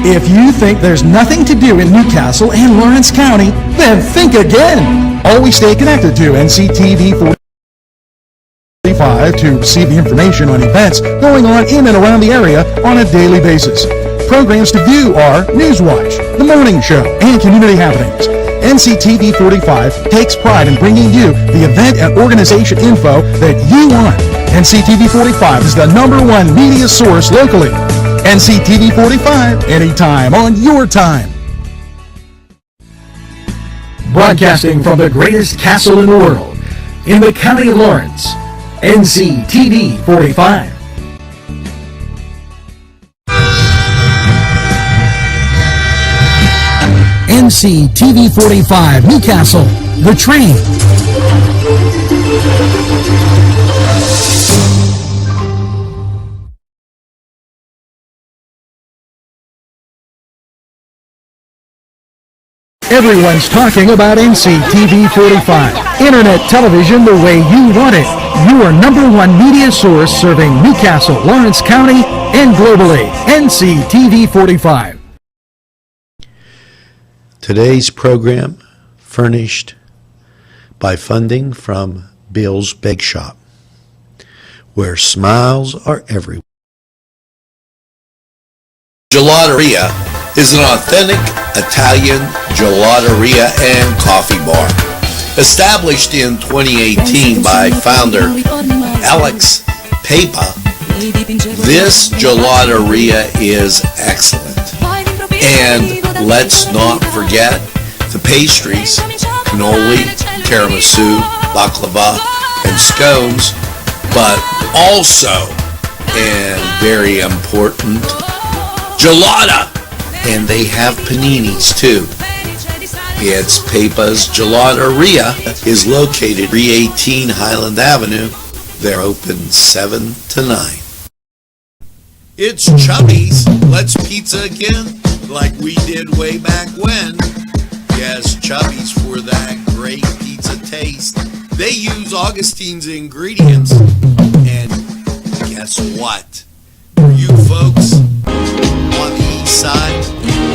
If you think there's nothing to do in Newcastle and Lawrence County, then think again. Always stay connected to Nctv45 to receive the information on events going on in and around the area on a daily basis. Programs to view are Newswatch, The Morning Show, and Community Happenings. Nctv45 takes pride in bringing you the event and organization info that you want. Nctv45 is the #1 media source locally. Nctv45, anytime on your time. Broadcasting from the greatest castle in the world, in the county of Lawrence, Nctv45. Nctv45 Newcastle, The Train. Everyone's talking about Nctv45. Internet television the way you want it. Your #1 media source serving Newcastle, Lawrence County, and globally. Nctv45. Today's program furnished by funding from Bill's Bake Shop, where smiles are everywhere. Gelateria is an authentic Italian gelateria and coffee bar. Established in 2018 by founder Alex Papa, this gelateria is excellent. And let's not forget the pastries, cannoli, tiramisu, baklava, and scones, but also, and very important, gelata. And they have paninis too. It's Papa's Gelateria is located 318 Highland Avenue. They're open 7 to 9. It's Chubby's Let's Pizza again, like we did way back when. Yes, Chubby's for that great pizza taste. They use Augustine's ingredients. And guess what? For you folks on the east side,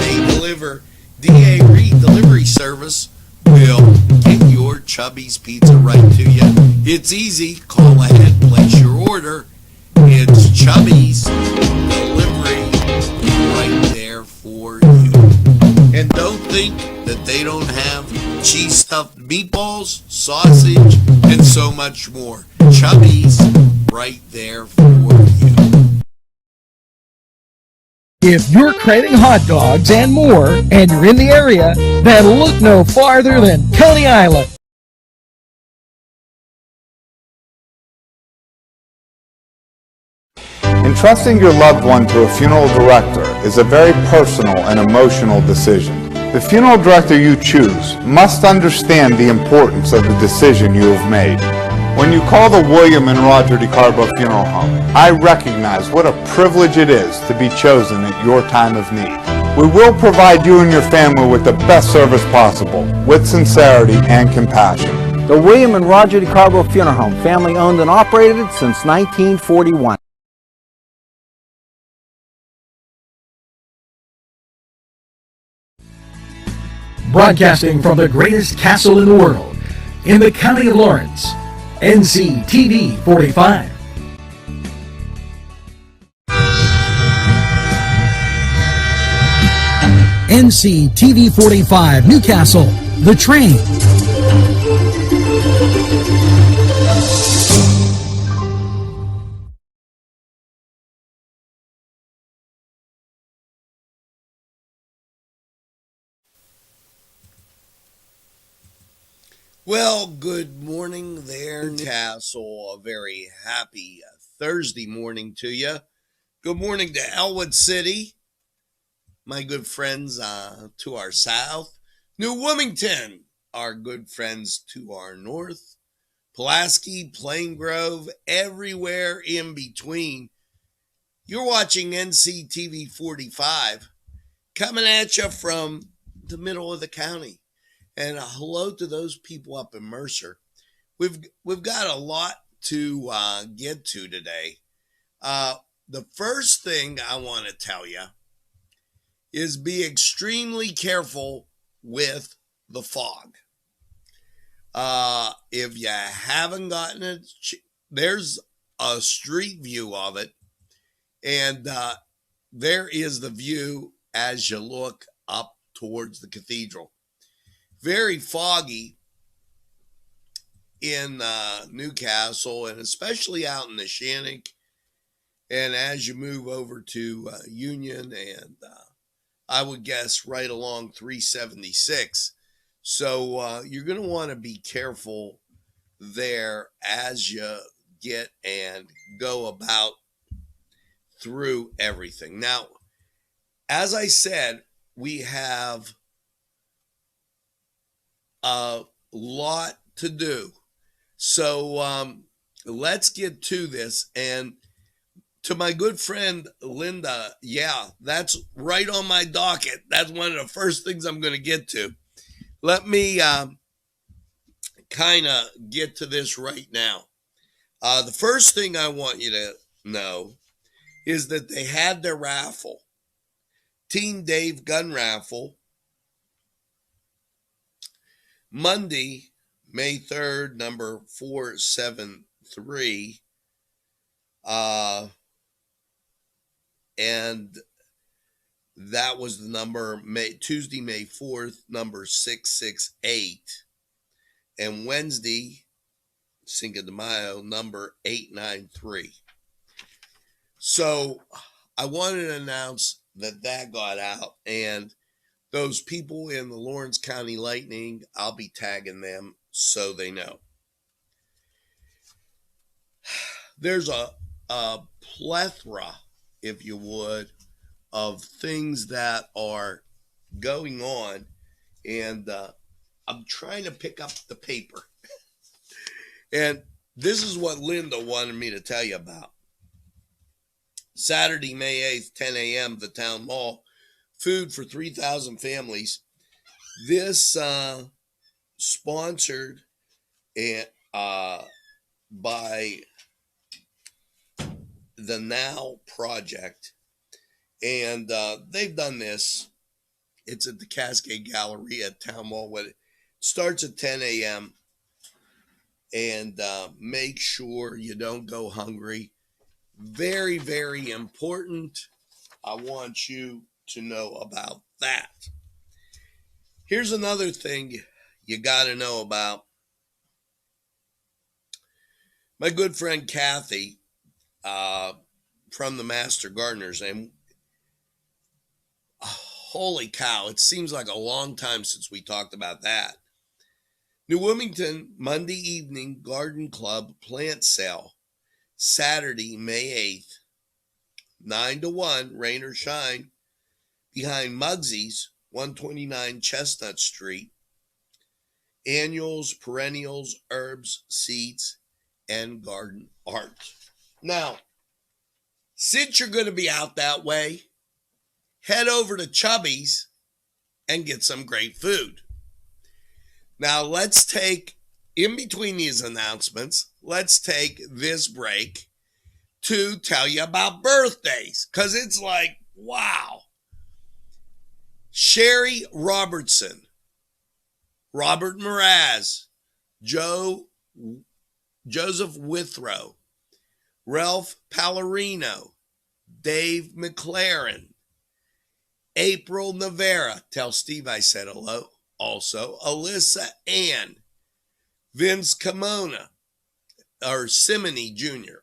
they deliver. D.A. Reed Delivery Service will get your Chubby's Pizza right to you. It's easy. Call ahead, place your order. It's Chubby's Delivery right there for you. And don't think that they don't have cheese stuffed meatballs, sausage, and so much more. Chubby's right there for you. If you're craving hot dogs and more, and you're in the area, then look no farther than Coney Island. Entrusting your loved one to a funeral director is a very personal and emotional decision. The funeral director you choose must understand the importance of the decision you have made. When you call the William and Roger DeCarbo Funeral Home, I recognize what a privilege it is to be chosen at your time of need. We will provide you and your family with the best service possible, with sincerity and compassion. The William and Roger DeCarbo Funeral Home, family owned and operated since 1941. Broadcasting from the greatest castle in the world, in the county of Lawrence, Nctv45. Nctv45 Newcastle, The Train. Well, good morning there, Newcastle. A very happy Thursday morning to you. Good morning to Elwood City, my good friends to our south. New Wilmington, our good friends to our north. Pulaski, Plain Grove, everywhere in between. You're watching Nctv45, coming at you from the middle of the county. And a hello to those people up in Mercer. We've got a lot to get to today. The first thing I want to tell you is be extremely careful with the fog. If you haven't gotten it, there's a street view of it, and there is the view as you look up towards the cathedral. Very foggy in Newcastle, and especially out in the Shannock, and as you move over to Union, and I would guess right along 376. So you're going to want to be careful there as you get and go about through everything. Now, as I said, we have a lot to do. So let's get to this. And to my good friend Linda, yeah, that's right on my docket. That's one of the first things I'm going to get to. Let me kind of get to this right now. The first thing I want you to know is that they had their raffle, Team Dave gun raffle, Monday, May 3rd, number 473. And that was the number, Tuesday, May 4th, number 668. And Wednesday, Cinco de Mayo, number 893. So I wanted to announce that got out. And those people in the Lawrence County Lightning, I'll be tagging them so they know. There's a plethora, if you would, of things that are going on, and I'm trying to pick up the paper. And this is what Linda wanted me to tell you about. Saturday, May 8th, 10 a.m., the Town Mall, food for 3,000 families. This sponsored by the Now Project. And they've done this. It's at the Cascade Gallery at Town Mall. It starts at 10 a.m. And make sure you don't go hungry. Very, very important. I want you to know about that. Here's another thing you got to know about. My good friend Kathy from the Master Gardeners, and holy cow, it seems like a long time since we talked about that. New Wilmington, Monday evening garden club plant sale, Saturday, May 8th, 9 to 1, rain or shine, behind Muggsy's, 129 Chestnut Street. Annuals, perennials, herbs, seeds, and garden art. Now, since you're going to be out that way, head over to Chubby's and get some great food. Now, let's take, in between these announcements, let's take this break to tell you about birthdays, because it's like, wow. Sherry Robertson, Robert Mraz, Joseph Withrow, Ralph Pallarino, Dave McLaren, April Navarra, tell Steve I said hello, also, Alyssa Ann, Vince Simone Jr.,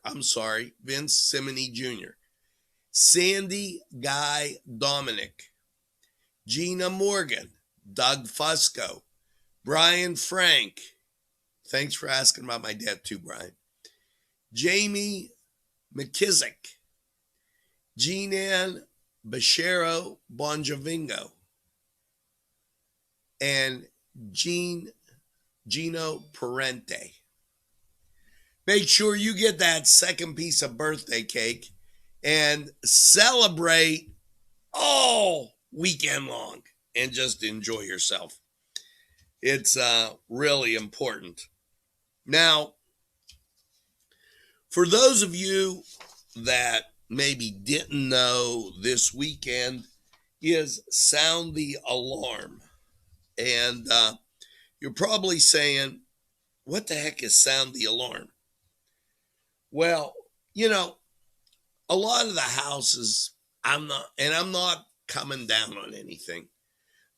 Vince Simone Jr., Sandy Guy Dominic, Gina Morgan, Doug Fusco, Brian Frank, thanks for asking about my dad too, Brian, Jamie McKissick, Jean-Ann Bachero Bonjavingo, and Gino Parente. Make sure you get that second piece of birthday cake and celebrate all weekend long and just enjoy yourself. It's really important. Now, for those of you that maybe didn't know, this weekend is sound the alarm. And you're probably saying, what the heck is sound the alarm? Well, a lot of the houses, I'm not coming down on anything.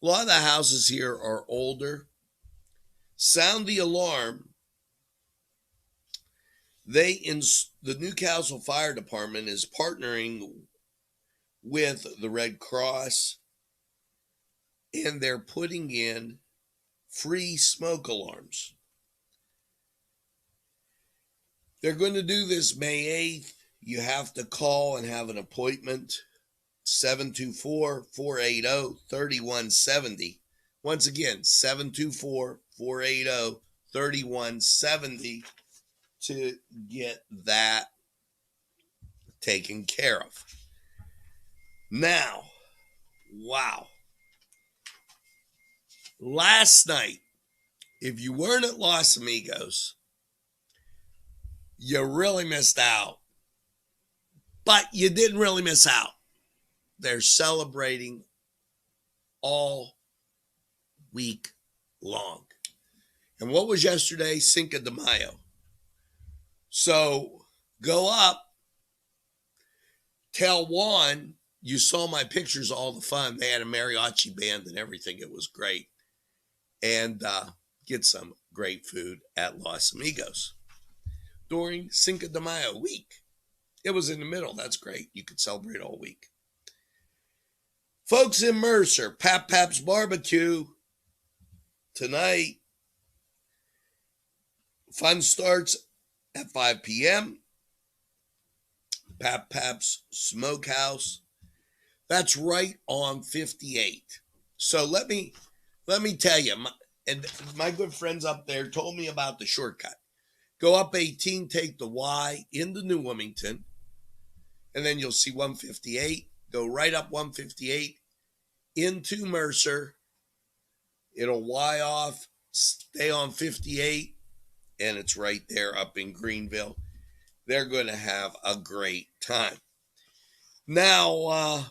A lot of the houses here are older. Sound the alarm. The Newcastle Fire Department is partnering with the Red Cross, and they're putting in free smoke alarms. They're going to do this May 8th. You have to call and have an appointment, 724-480-3170. Once again, 724-480-3170 to get that taken care of. Now, wow. Last night, if you weren't at Los Amigos, you really missed out. But you didn't really miss out. They're celebrating all week long. And what was yesterday? Cinco de Mayo. So go up, tell Juan, you saw my pictures, all the fun. They had a mariachi band and everything. It was great. And get some great food at Los Amigos during Cinco de Mayo week. It was in the middle. That's great. You could celebrate all week. Folks in Mercer, Pap's Barbecue tonight. Fun starts at 5 p.m. Pap's Smokehouse. That's right on 58. So let me tell you, my good friends up there told me about the shortcut. Go up 18, take the Y into New Wilmington, and then you'll see 158. Go right up 158 into Mercer. It'll Y off, stay on 58, and it's right there up in Greenville. They're going to have a great time. Now,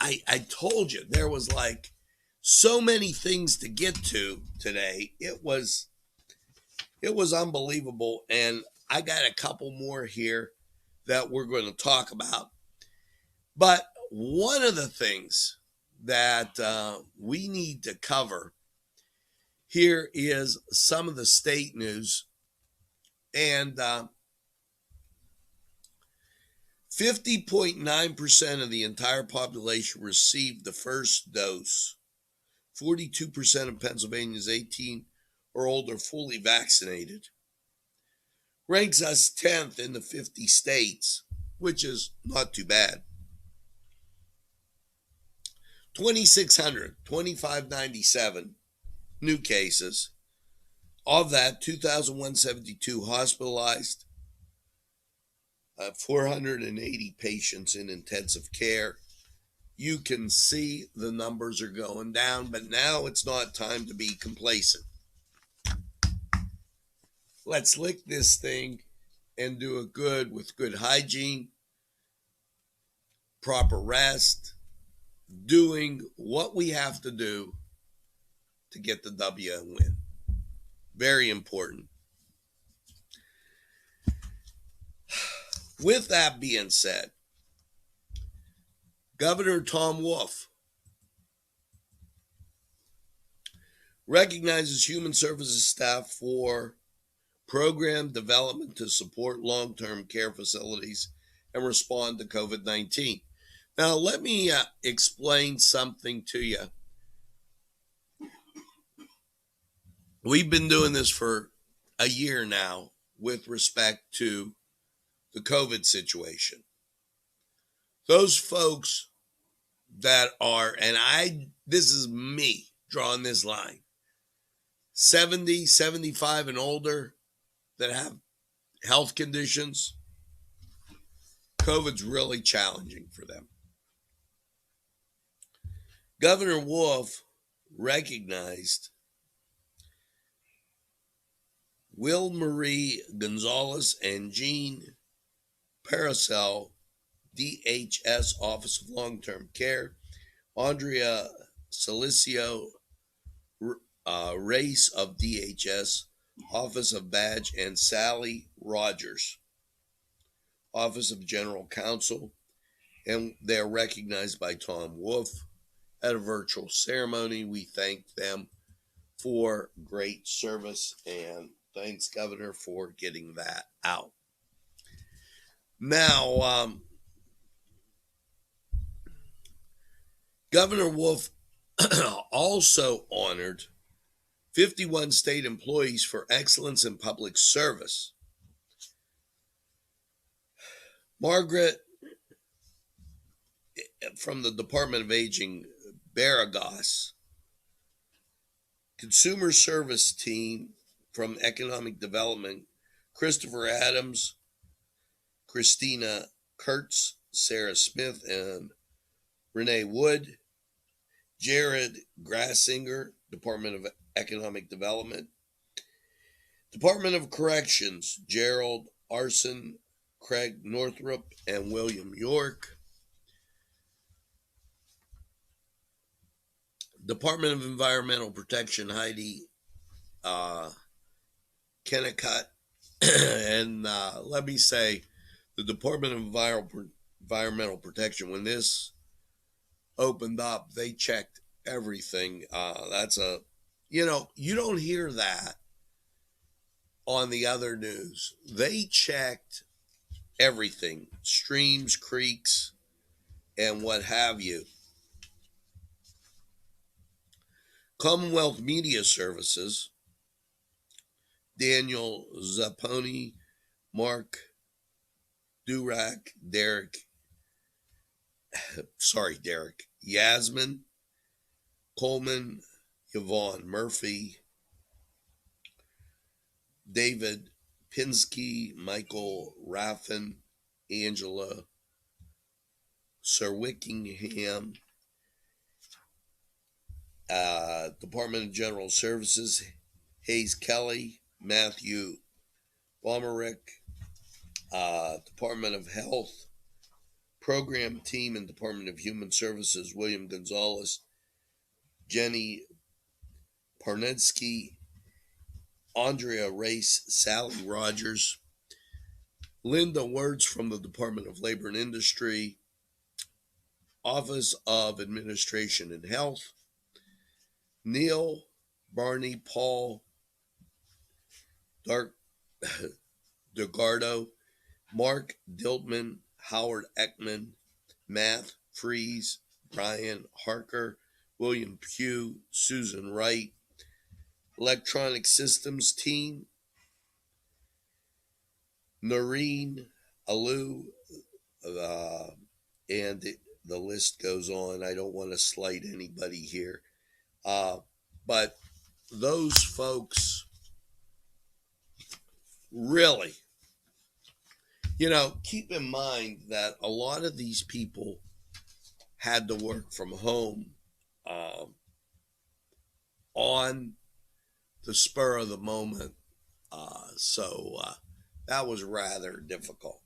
I told you there was like so many things to get to today. It was unbelievable, and I got a couple more here that we're going to talk about. But one of the things that we need to cover here is some of the state news. And 50.9% of the entire population received the first dose. 42% of Pennsylvania's 18 or older fully vaccinated. Ranks us 10th in the 50 states, which is not too bad. 2,597 new cases. Of that, 2,172 hospitalized, 480 patients in intensive care. You can see the numbers are going down, but now it's not time to be complacent. Let's lick this thing and do it good with good hygiene, proper rest, doing what we have to do to get the W and win. Very important. With that being said, Governor Tom Wolf recognizes human services staff for program development to support long-term care facilities and respond to COVID-19. Now, let me explain something to you. We've been doing this for a year now with respect to the COVID situation. Those folks that are, and this is me drawing this line, 70, 75 and older that have health conditions, COVID's really challenging for them. Governor Wolf recognized Will Marie Gonzalez and Jean Paracel, DHS Office of Long-Term Care, Andrea Silicio Race of DHS, Office of Badge, and Sally Rogers, Office of General Counsel, and they're recognized by Tom Wolf at a virtual ceremony. We thank them for great service, and thanks, Governor, for getting that out. Now, Governor Wolf also honored 51 state employees for excellence in public service. Margaret from the Department of Aging, Barragos, Consumer Service Team from Economic Development, Christopher Adams, Christina Kurtz, Sarah Smith, and Renee Wood, Jared Grassinger, Department of Economic Development, Department of Corrections, Gerald Arson, Craig Northrup, and William York, Department of Environmental Protection, Heidi Kennicott, and let me say, the Department of Environmental Protection, when this opened up, they checked everything. You don't hear that on the other news. They checked everything, streams, creeks, and what have you. Commonwealth Media Services, Daniel Zapponi, Mark Durack, Derek, Yasmin, Coleman, Yvonne Murphy, David Pinsky, Michael Raffin, Angela Serwickingham, Department of General Services, Hayes Kelly, Matthew Bomerick, Department of Health, Program Team and Department of Human Services, William Gonzalez, Jenny Parnetsky, Andrea Race, Sally Rogers, Linda Words from the Department of Labor and Industry, Office of Administration and Health, Neil Barney, Paul DeGardo, Mark Diltman, Howard Ekman, Matt Freeze, Brian Harker, William Pugh, Susan Wright, Electronic Systems Team, Noreen Alou, and the list goes on. I don't want to slight anybody here. But those folks really, keep in mind that a lot of these people had to work from home on the spur of the moment. So that was rather difficult.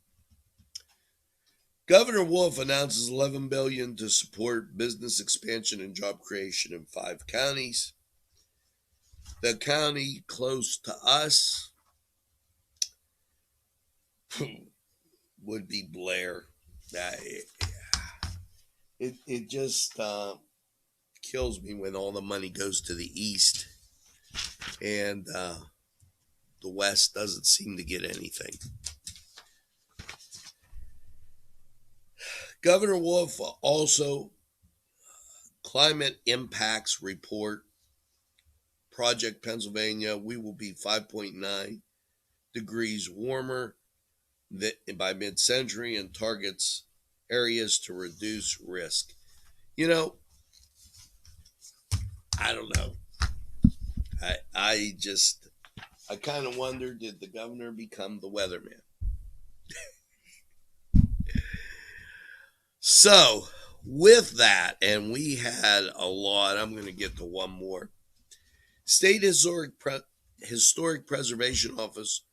Governor Wolf announces $11 billion to support business expansion and job creation in 5 counties. The county close to us would be Blair. It just kills me when all the money goes to the east and the west doesn't seem to get anything. Governor Wolf also climate impacts report. Project Pennsylvania, we will be 5.9 degrees warmer by mid-century and targets areas to reduce risk. I don't know. I kind of wonder, did the governor become the weatherman? So, with that, and we had a lot, I'm going to get to one more. State Historic Preservation Office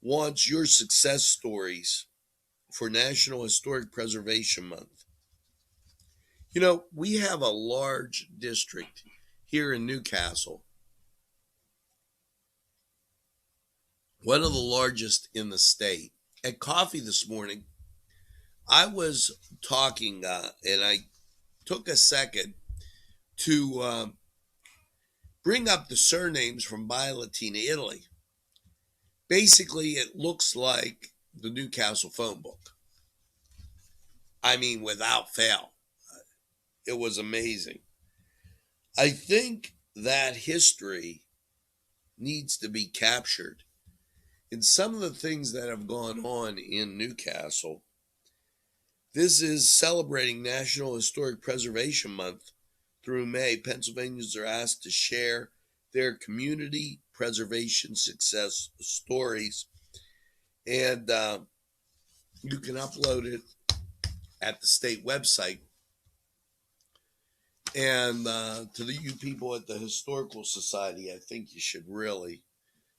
wants your success stories for National Historic Preservation Month. You know, we have a large district here in Newcastle, one of the largest in the state. At coffee this morning, I was talking, and I took a second to bring up the surnames from Latina, Italy. Basically, it looks like the Newcastle phone book. I mean, without fail. It was amazing. I think that history needs to be captured. In some of the things that have gone on in Newcastle, this is celebrating National Historic Preservation Month through May. Pennsylvanians are asked to share their community preservation success stories, and you can upload it at the state website. And to you people at the Historical Society, I think you should really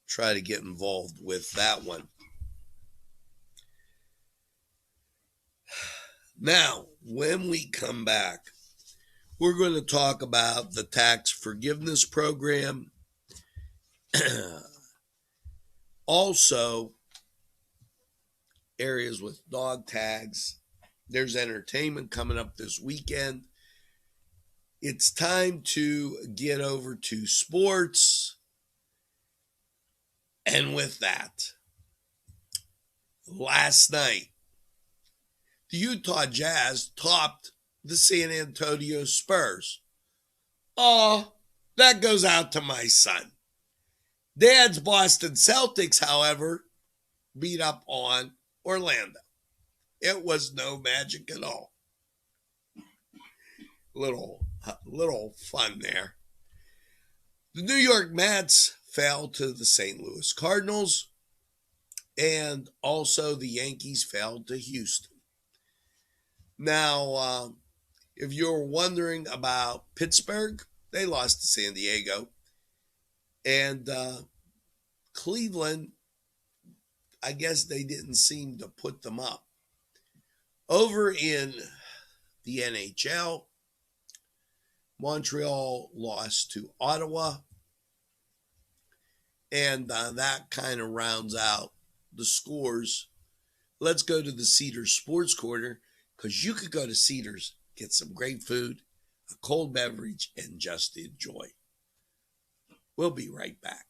try to get involved with that one. Now, when we come back, we're going to talk about the tax forgiveness program. Also, areas with dog tags. There's entertainment coming up this weekend. It's time to get over to sports. And with that, last night, the Utah Jazz topped the San Antonio Spurs. Oh, that goes out to my son. Dad's Boston Celtics, however, beat up on Orlando. It was no magic at all. Little fun there. The New York Mets fell to the St. Louis Cardinals, and also the Yankees fell to Houston. Now, if you're wondering about Pittsburgh, they lost to San Diego. And Cleveland, I guess they didn't seem to put them up. Over in the NHL, Montreal lost to Ottawa. And that kind of rounds out the scores. Let's go to the Cedars Sports Corner, because you could go to Cedars, get some great food, a cold beverage, and just enjoy. We'll be right back.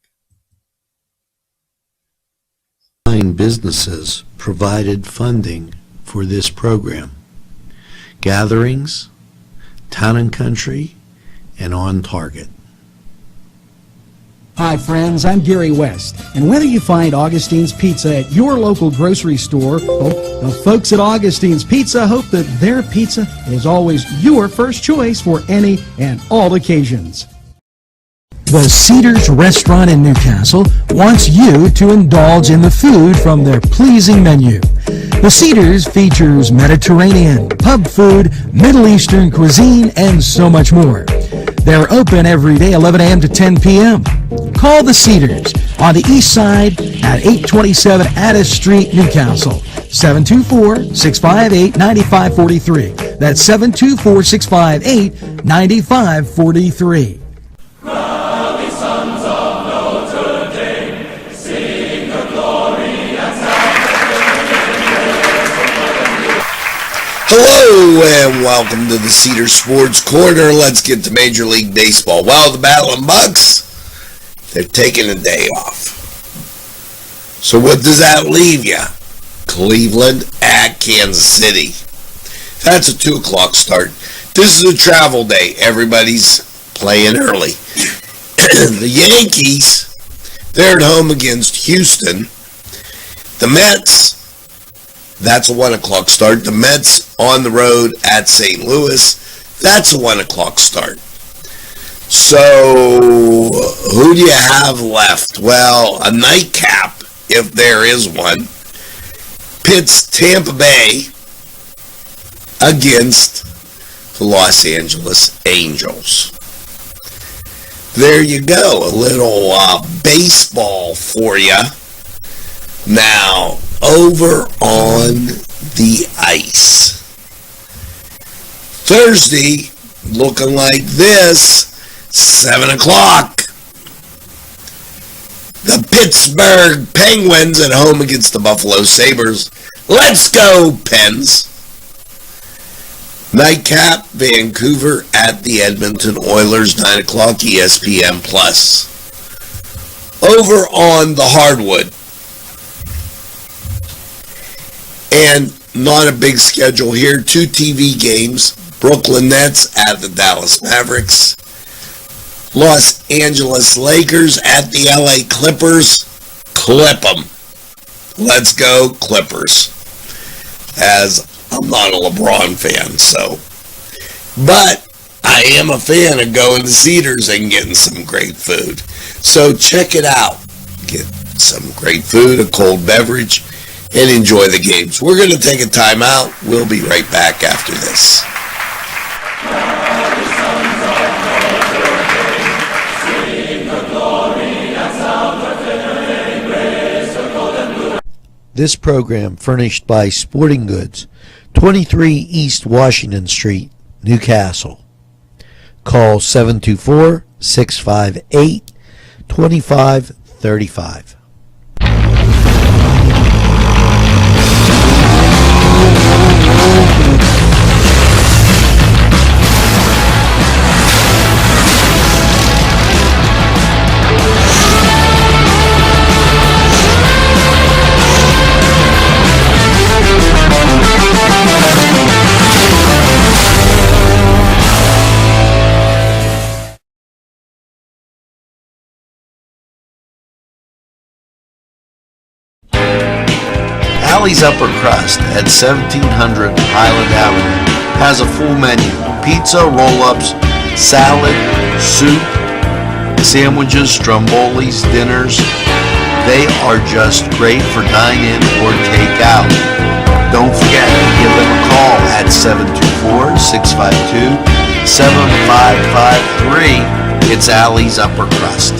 Businesses provided funding for this program. Gatherings, Town and Country, and On Target. Hi friends, I'm Gary West, and whether you find Augustine's Pizza at your local grocery store, the folks at Augustine's Pizza hope that their pizza is always your first choice for any and all occasions. The Cedars Restaurant in Newcastle wants you to indulge in the food from their pleasing menu. The Cedars features Mediterranean, pub food, Middle Eastern cuisine, and so much more. They're open every day, 11 a.m. to 10 p.m. Call the Cedars on the east side at 827 Addis Street, Newcastle, 724-658-9543. That's 724-658-9543. Hello and welcome to the Cedar Sports Corner. Let's get to Major League Baseball. Well, the Battling Bucks, they're taking a day off. So what does that leave you? Cleveland at Kansas City. That's a 2 o'clock start. This is a travel day. Everybody's playing early. The Yankees, they're at home against Houston. The Mets, that's a 1 o'clock start. The Mets on the road at St. Louis, that's a 1 o'clock start. So, who do you have left? Well, a nightcap, if there is one, pits Tampa Bay against the Los Angeles Angels. There you go, a little baseball for you. Now, over on the ice. Thursday, looking like this, 7 o'clock. The Pittsburgh Penguins at home against the Buffalo Sabres. Let's go, Pens. Nightcap, Vancouver at the Edmonton Oilers, 9 o'clock, ESPN+. Over on the hardwood. And not a big schedule here. 2 TV games. Brooklyn Nets at the Dallas Mavericks. Los Angeles Lakers at the LA Clippers. Clip them. Let's go Clippers. As I'm not a LeBron fan, so. But I am a fan of going to Cedars and getting some great food. So check it out. Get some great food, a cold beverage, and enjoy the games. We're going to take a time out. We'll be right back after this. This program furnished by Sporting Goods, 23 East Washington Street, Newcastle. Call 724-658-2535. Alley's Upper Crust at 1700 Highland Avenue has a full menu: pizza, roll-ups, salad, soup, sandwiches, strombolis, dinners. They are just great for dine-in or take-out. Don't forget to give them a call at 724-652-7553. It's Alley's Upper Crust.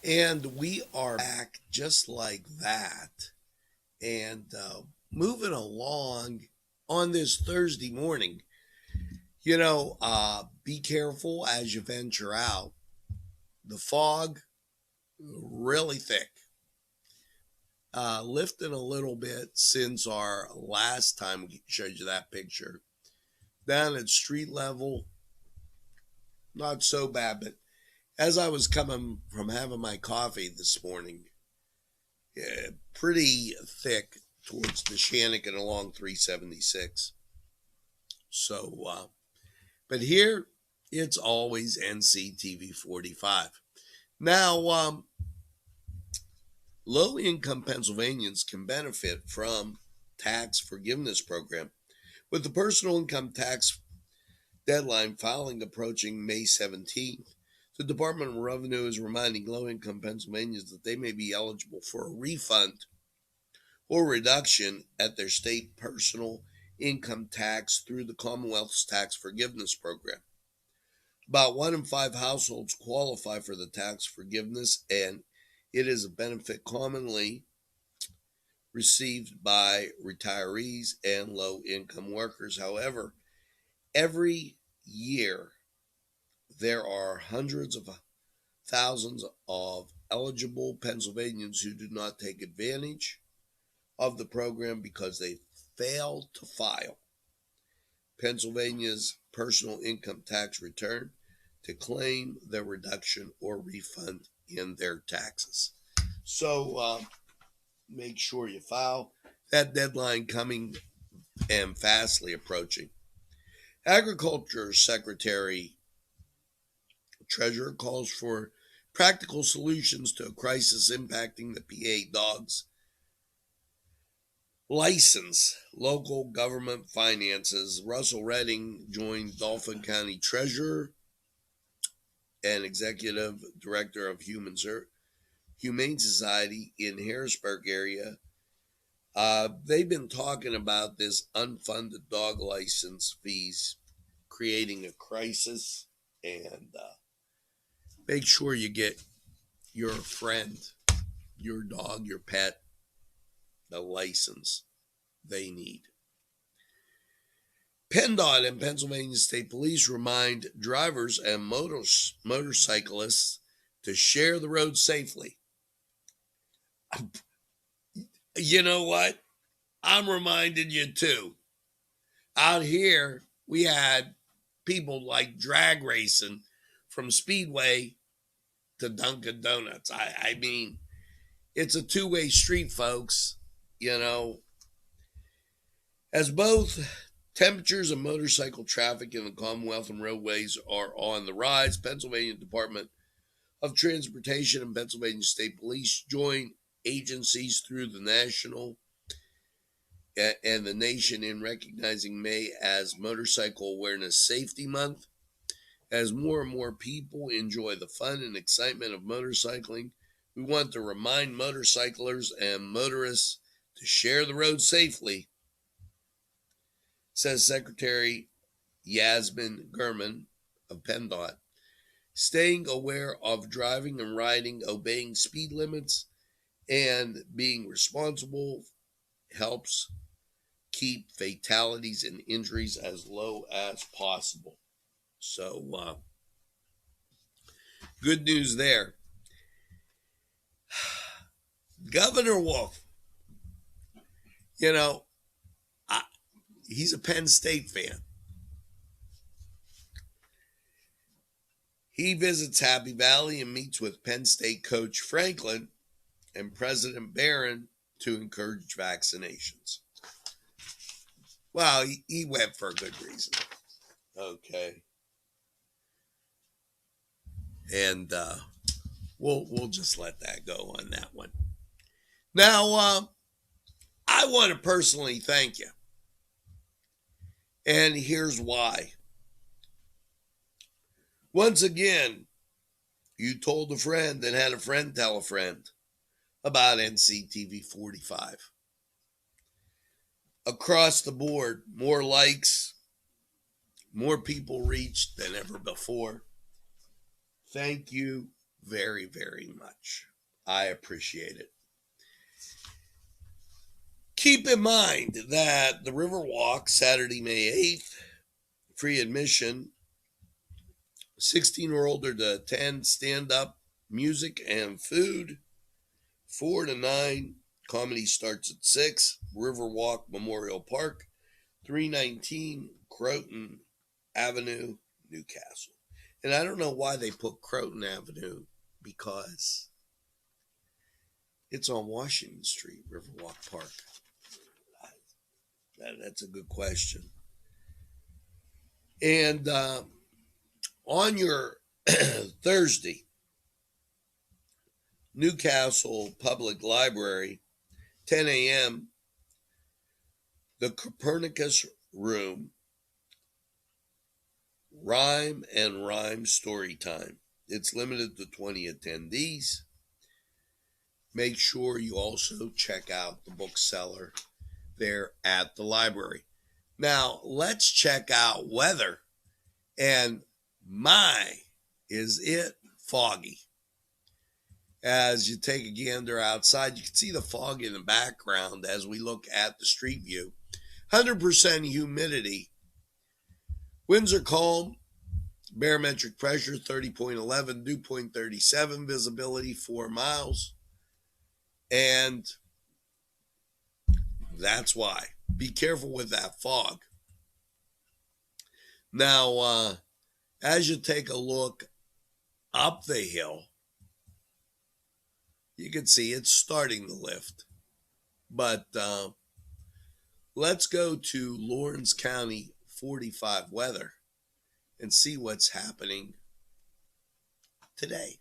And we are back just like that. And moving along on this Thursday morning. You know, be careful as you venture out. The fog, really thick. Lifting a little bit since our last time we showed you that picture. Down at street level, not so bad, but as I was coming from having my coffee this morning, pretty thick towards the Shannigan along 376. So, but here, it's always Nctv45. Now, low-income Pennsylvanians can benefit from tax forgiveness program, with the personal income tax deadline filing approaching May 17th. The Department of Revenue is reminding low-income Pennsylvanians that they may be eligible for a refund or reduction at their state personal income tax through the Commonwealth's tax forgiveness program. About 1 in 5 households qualify for the tax forgiveness, and it is a benefit commonly received by retirees and low-income workers. However, every year, there are hundreds of thousands of eligible Pennsylvanians who do not take advantage of the program because they fail to file Pennsylvania's personal income tax return to claim their reduction or refund in their taxes. So make sure you file. That deadline coming and fastly approaching. Agriculture Secretary Treasurer calls for practical solutions to a crisis impacting the PA dogs license, local government finances. Russell Redding joined Dauphin County Treasurer and Executive Director of Humane Society in Harrisburg area. They've been talking about this unfunded dog license fees creating a crisis, and make sure you get your friend, your dog, your pet, the license they need. PennDOT and Pennsylvania State Police remind drivers and motorcyclists to share the road safely. You know what? I'm reminding you too. Out here, we had people like drag racing from Speedway to Dunkin' Donuts. I mean, it's a two-way street, folks. You know, as both temperatures and motorcycle traffic in the Commonwealth and roadways are on the rise, Pennsylvania Department of Transportation and Pennsylvania State Police join agencies through the national and the nation in recognizing May as Motorcycle Awareness Safety Month. As more and more people enjoy the fun and excitement of motorcycling, we want to remind motorcyclers and motorists to share the road safely, says Secretary Yasmin Gurman of PennDOT. Staying aware of driving and riding, obeying speed limits, and being responsible helps keep fatalities and injuries as low as possible. So, good news there. Governor Wolf, you know, he's a Penn State fan. He visits Happy Valley and meets with Penn State coach Franklin and President Barron to encourage vaccinations. Well, he went for a good reason. Okay. And we'll just let that go on that one. Now, I want to personally thank you. And here's why. Once again, you told a friend and had a friend tell a friend about Nctv45. Across the board, more likes, more people reached than ever before. Thank you very, very much. I appreciate it. Keep in mind that the Riverwalk, Saturday, May 8th, free admission, 16 or older to attend, stand-up music and food, 4 to 9. Comedy starts at 6. Riverwalk Memorial Park, 319 Croton Avenue, Newcastle. And I don't know why they put Croton Avenue, because it's on Washington Street, Riverwalk Park. That's a good question. And on your Thursday, Newcastle Public Library, 10 a.m., the Copernicus Room, Rhyme and Rhyme Story Time. It's limited to 20 attendees. Make sure you also check out the bookseller there at the library. Now, let's check out weather. And is it foggy. As you take a gander outside, you can see the fog in the background as we look at the street view. 100% humidity. Winds are calm. Barometric pressure 30.11, dew point 37, visibility 4 miles. And that's why. Be careful with that fog. Now, as you take a look up the hill, you can see it's starting to lift. But let's go to Lawrence County 45 weather and see what's happening today.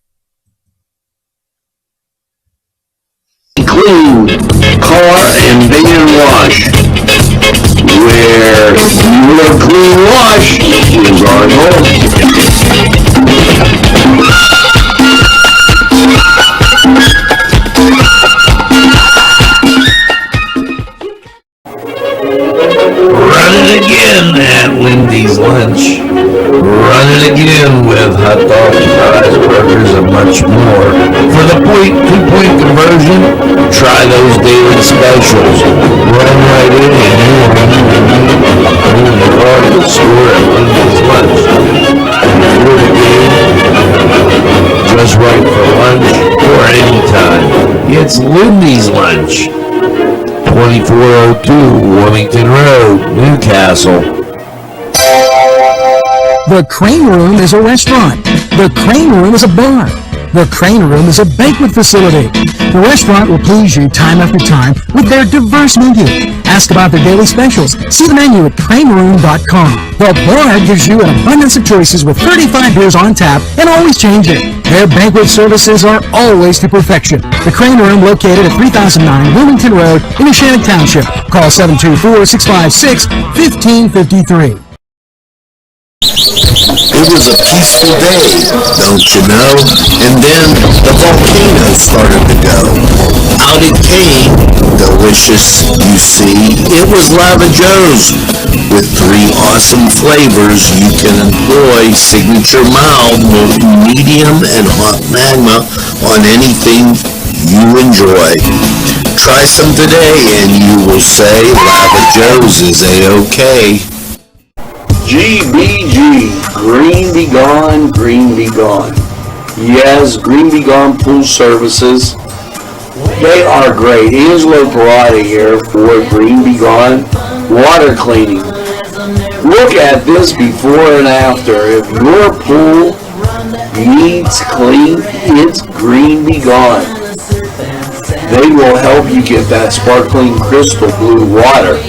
Clean car and van wash, where your clean wash is our goal. Run it again at Lindy's Lunch. Run it again with hot dogs, fries, burgers, and much more. For the two-point conversion, try those daily specials. Run right in and you will be part of the store at Lincoln's Lunch. Before the game, just right for lunch, or anytime. It's Lindy's Lunch, 2402 Wilmington Road, Newcastle. The Crane Room is a restaurant. The Crane Room is a bar. The Crane Room is a banquet facility. The restaurant will please you time after time with their diverse menu. Ask about their daily specials. See the menu at craneroom.com. The bar gives you an abundance of choices with 35 beers on tap and always changing. Their banquet services are always to perfection. The Crane Room, located at 3009 Wilmington Road in Neshannock Township. Call 724-656-1553. It was a peaceful day, don't you know? And then the volcano started to go. Out it came, delicious, you see. It was Lava Joe's. With 3 awesome flavors, you can employ signature mild, medium, and hot magma on anything you enjoy. Try some today and you will say Lava Joe's is A-OK. GBG, Green Be Gone, Green Be Gone. Yes, Green Be Gone Pool Services. They are great. Angelo Perrotta here for Green Be Gone Water Cleaning. Look at this before and after. If your pool needs clean, it's Green Be Gone. They will help you get that sparkling crystal blue water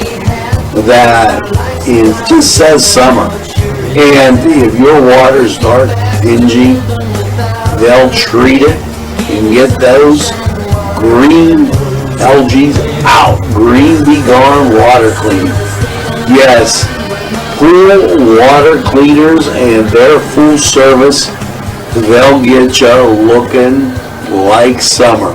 that it just says summer. And if your water's dark, dingy, they'll treat it and get those green algae out. Green Be Gone Water Cleaning. Yes, pool water cleaners and their full service, they'll get you looking like summer.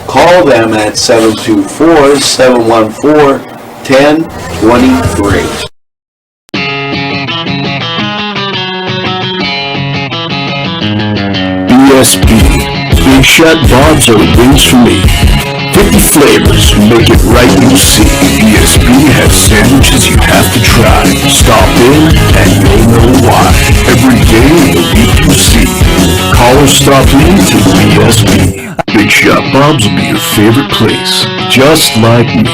Call them at 724-714-1023. BSP. Big Shot Bob's are the wings for me. 50 flavors, make it right, you see. BSP has sandwiches you have to try. Stop in and you'll know why. Every day of the week you see. Call or stop in to BSP. Big Shot Bob's will be your favorite place, just like me.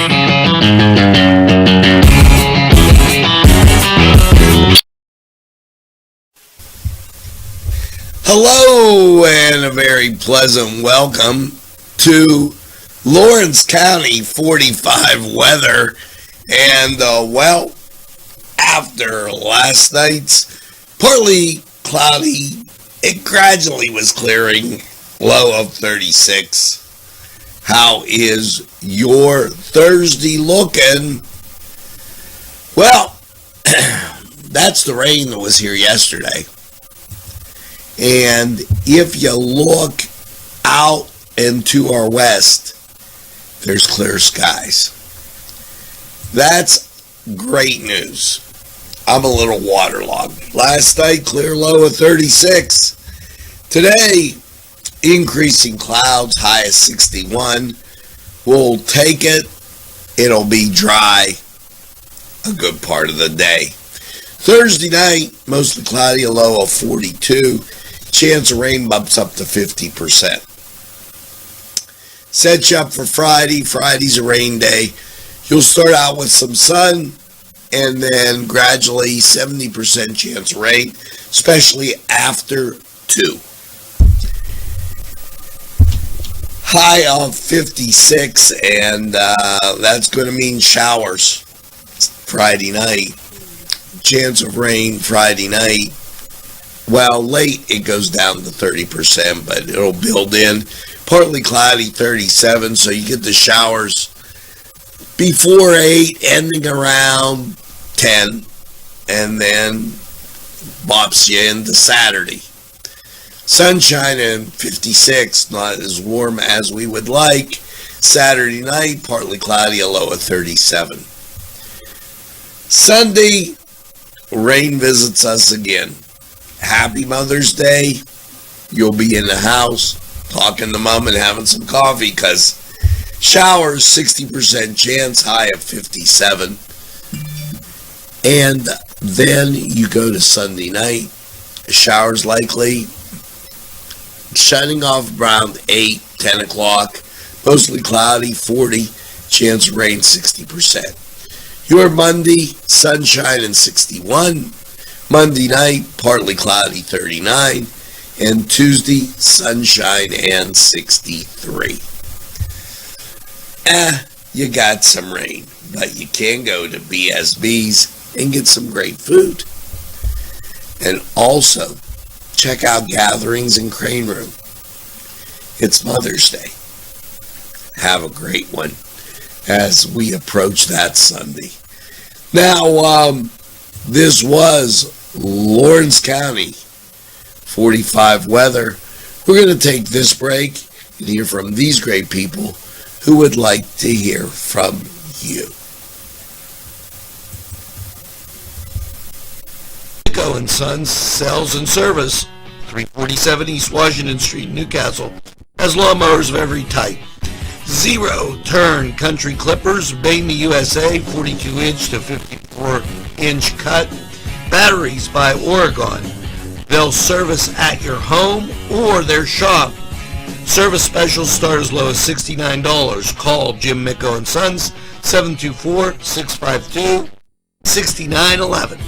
Hello and a very pleasant welcome to Lawrence County 45 weather. And well, after last night's partly cloudy, it gradually was clearing, low of 36. How is your Thursday looking? Well, that's the rain that was here yesterday. And if you look out into our west, there's clear skies. That's great news. I'm a little waterlogged. Last night, clear low of 36. Today, increasing clouds, high of 61. We'll take it. It'll be dry a good part of the day. Thursday night, mostly cloudy, a low of 42. Chance of rain bumps up to 50%. Set you up for Friday. Friday's a rain day. You'll start out with some sun and then gradually 70% chance of rain, especially after 2. High of 56, and that's going to mean showers Friday night. Chance of rain Friday night. Well, late it goes down to 30%, but it'll build in. Partly cloudy, 37, so you get the showers before 8, ending around 10, and then bops you into Saturday. Sunshine and 56, not as warm as we would like. Saturday night, partly cloudy, a low of 37. Sunday, rain visits us again. Happy Mother's Day. you'll be in the house talking to mom and having some coffee, because showers, 60% chance, high of 57. And then you go to Sunday night, showers likely, shutting off around 8, 10 o'clock, mostly cloudy, 40, chance of rain, 60%. Your Monday, sunshine and 61. Monday night, partly cloudy, 39. And Tuesday, sunshine and 63. You got some rain, but you can go to BSB's and get some great food. And also, check out Gatherings in Crane Room. It's Mother's Day. Have a great one as we approach that Sunday. Now, this was Lawrence County 45 weather. We're going to take this break and hear from these great people who would like to hear from you. Nico & Sons Sales and Service, 347 East Washington Street, Newcastle, has lawnmowers of every type. Zero-turn country clippers, made in the USA, 42-inch to 54-inch cut. Batteries by Oregon. They'll service at your home or their shop. Service specials start as low as $69. Call Jim Micco & Sons, 724-652-6911.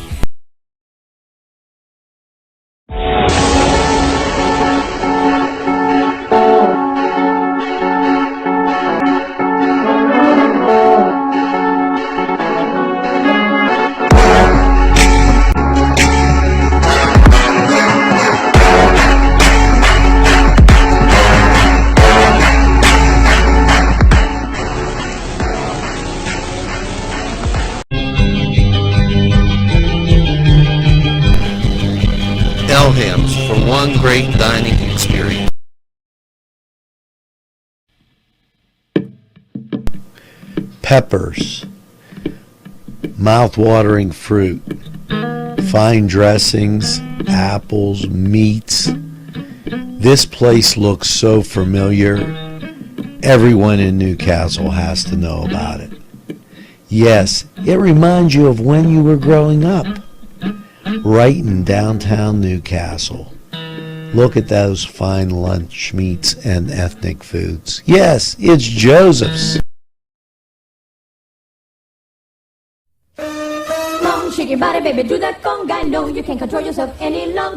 Elham's for one great dining experience. Peppers, mouth-watering fruit, fine dressings, apples, meats. This place looks so familiar. Everyone in Newcastle has to know about it. Yes, it reminds you of when you were growing up. Right in downtown Newcastle. Look at those fine lunch meats and ethnic foods. Yes, it's Joseph's.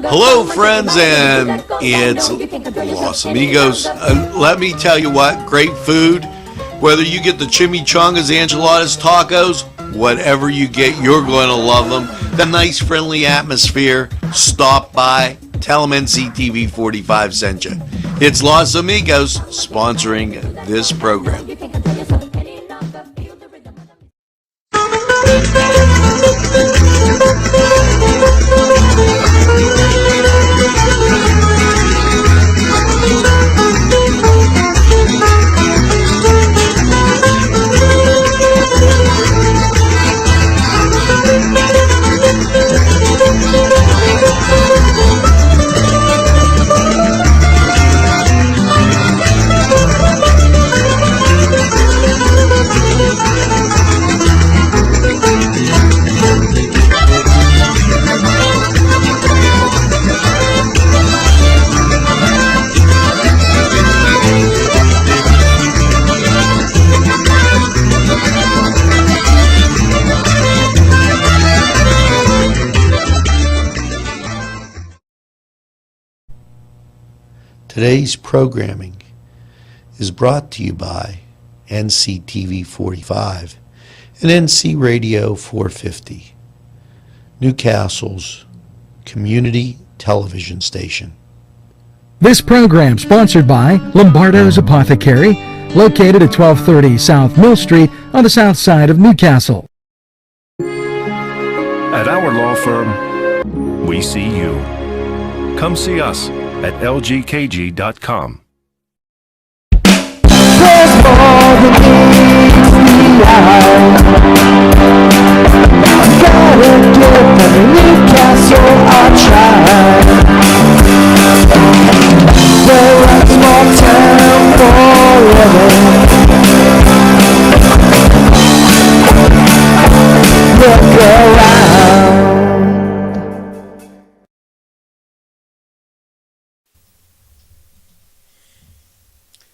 Hello, friends, and it's Los Amigos. Let me tell you what, great food. Whether you get the chimichangas, enchiladas, tacos, whatever you get, you're going to love them. The nice, friendly atmosphere. Stop by. Tell them NCTV45 sent you. It's Los Amigos sponsoring this program. Today's programming is brought to you by NCTV45 and NC Radio 450, Newcastle's community television station. This program sponsored by Lombardo's Apothecary, located at 1230 South Mill Street on the south side of Newcastle. At our law firm, we see you. Come see us at lgkg.com. There's more than meets the eye. Gotta give every Newcastle a try. We're a small town forever. Look around.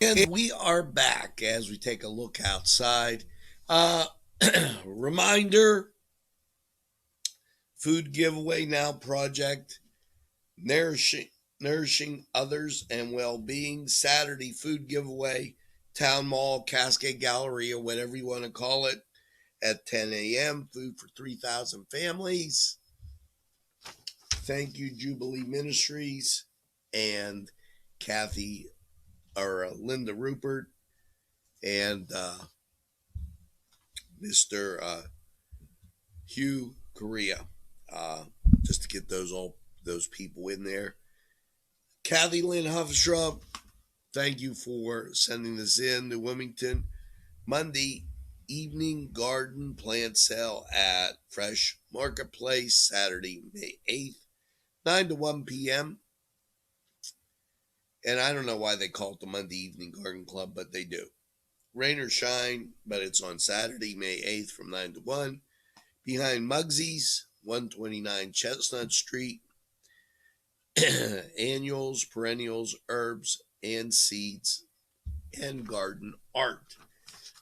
And we are back as we take a look outside. Reminder, food giveaway now project, nourishing others and well-being. Saturday food giveaway, Town Mall, Cascade Galleria, whatever you want to call it, at 10 a.m. Food for 3,000 families. Thank you, Jubilee Ministries and Linda Rupert and Mr. Hugh Correa, just to get those people in there. Kathy Lynn Huffstra, thank you for sending this in to Wilmington. Monday evening garden plant sale at Fresh Marketplace, Saturday, May 8th, 9 to 1 p.m. And I don't know why they call it the Monday Evening Garden Club, but they do. Rain or shine, but it's on Saturday, May 8th from 9 to 1. Behind Muggsy's, 129 Chestnut Street. Annuals, perennials, herbs, and seeds, and garden art.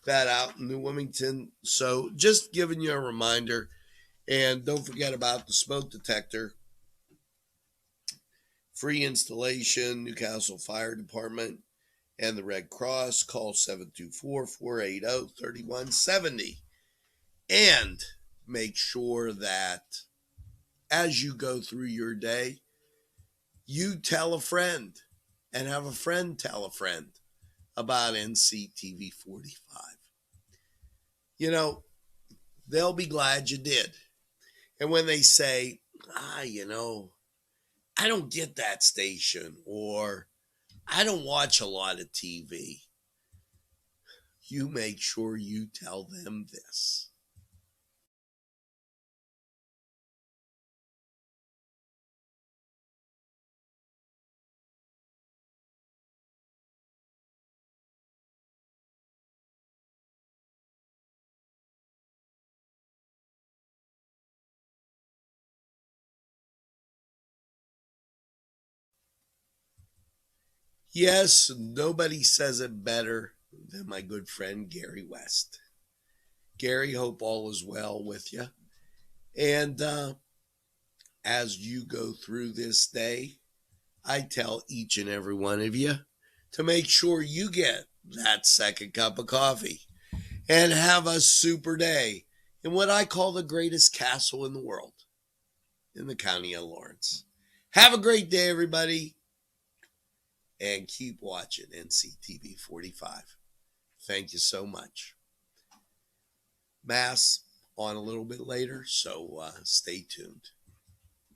That out in New Wilmington. So just giving you a reminder. And don't forget about the smoke detector. Free installation, Newcastle Fire Department and the Red Cross. Call 724-480-3170. And make sure that as you go through your day, you tell a friend and have a friend tell a friend about Nctv45. You know, they'll be glad you did. And when they say, I don't get that station, or I don't watch a lot of TV, you make sure you tell them this. Yes, nobody says it better than my good friend Gary West. Gary, hope all is well with you. And as you go through this day, I tell each and every one of you to make sure you get that second cup of coffee and have a super day in what I call the greatest castle in the world, in the county of Lawrence. Have a great day, everybody. And keep watching Nctv45. Thank you so much. Mass on a little bit later, so stay tuned.